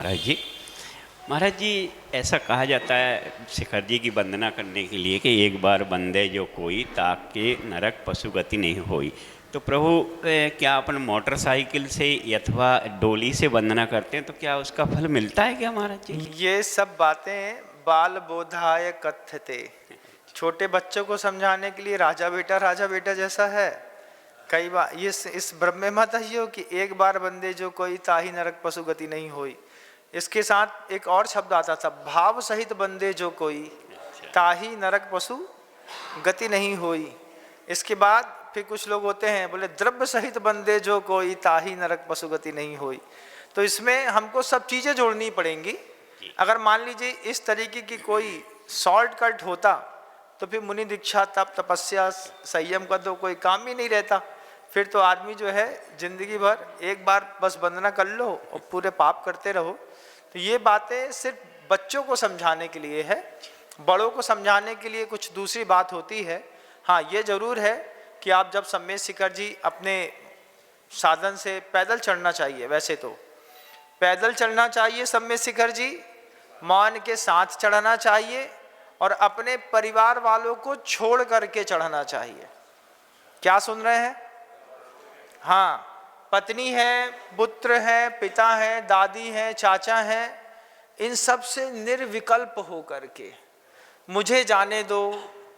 महाराज जी, ऐसा कहा जाता है शिखर जी की वंदना करने के लिए कि एक बार बंदे जो कोई ताके नरक पशुगति नहीं होई। तो प्रभु क्या अपन मोटरसाइकिल से अथवा डोली से वंदना करते हैं तो क्या उसका फल मिलता है क्या महाराज जी? ये सब बातें बाल बोधाय कथ्यते, छोटे बच्चों को समझाने के लिए राजा बेटा जैसा है। कई बार इस भ्रम में मत आइयो कि एक बार बंदे जो कोई ताही नरक पशुगति नहीं होई। इसके साथ एक और शब्द आता था, भाव सहित बंदे जो कोई ताही नरक पशु गति नहीं होई। इसके बाद फिर कुछ लोग होते हैं बोले द्रव्य सहित बंदे जो कोई ताही नरक पशु गति नहीं होई। तो इसमें हमको सब चीजें जोड़नी पड़ेंगी। अगर मान लीजिए इस तरीके की कोई शॉर्टकट होता तो फिर मुनि दीक्षा तप तपस्या संयम का तो कोई काम ही नहीं रहता। फिर तो आदमी जो है जिंदगी भर एक बार बस वंदना कर लो और पूरे पाप करते रहो। तो ये बातें सिर्फ बच्चों को समझाने के लिए है, बड़ों को समझाने के लिए कुछ दूसरी बात होती है। हाँ, ये जरूर है कि आप जब सम्मेद शिखर जी अपने साधन से पैदल चढ़ना चाहिए, वैसे तो पैदल चढ़ना चाहिए सम्मेद शिखर जी, मौन के साथ चढ़ना चाहिए और अपने परिवार वालों को छोड़ करके चढ़ना चाहिए। क्या सुन रहे हैं? हाँ, पत्नी है, पुत्र है, पिता है, दादी है, चाचा है, इन सब से निर्विकल्प हो करके मुझे जाने दो,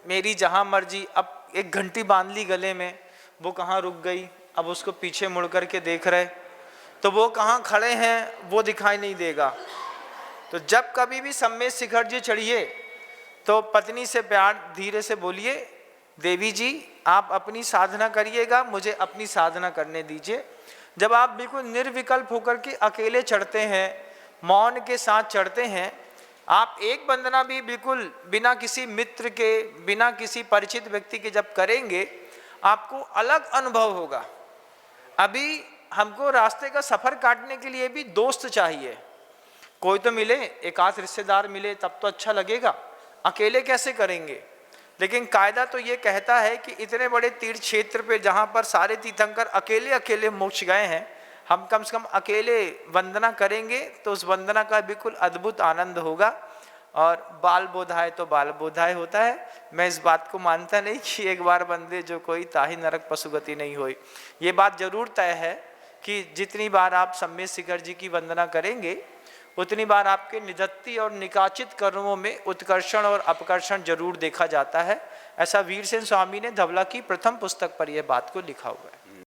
मेरी जहाँ मर्जी। अब एक घंटी बांध ली गले में, वो कहाँ रुक गई, अब उसको पीछे मुड़ करके देख रहे तो वो कहाँ खड़े हैं वो दिखाई नहीं देगा। तो जब कभी भी सम्मेद शिखर जी चढ़िए तो पत्नी से प्यार धीरे से बोलिए, देवी जी आप अपनी साधना करिएगा, मुझे अपनी साधना करने दीजिए। जब आप बिल्कुल निर्विकल्प होकर के अकेले चढ़ते हैं, मौन के साथ चढ़ते हैं, आप एक वंदना भी बिल्कुल बिना किसी मित्र के, बिना किसी परिचित व्यक्ति के जब करेंगे आपको अलग अनुभव होगा। अभी हमको रास्ते का सफर काटने के लिए भी दोस्त चाहिए, कोई तो मिले, एक आध रिश्तेदार मिले तब तो अच्छा लगेगा, अकेले कैसे करेंगे। लेकिन कायदा तो ये कहता है कि इतने बड़े तीर्थ क्षेत्र पे जहाँ पर सारे तीर्थंकर अकेले अकेले मोक्ष गए हैं, हम कम से कम अकेले वंदना करेंगे तो उस वंदना का बिल्कुल अद्भुत आनंद होगा। और बाल बोधाय तो बाल बोधाय होता है। मैं इस बात को मानता नहीं कि एक बार बंदे जो कोई ताही नरक पशुगति नहीं होई। ये बात जरूर तय है कि जितनी बार आप सम्मेद शिखर जी की वंदना करेंगे उतनी बार आपके निधत्ति और निकाचित कर्मों में उत्कर्षण और अपकर्षण जरूर देखा जाता है। ऐसा वीरसेन स्वामी ने धवला की प्रथम पुस्तक पर यह बात को लिखा हुआ है।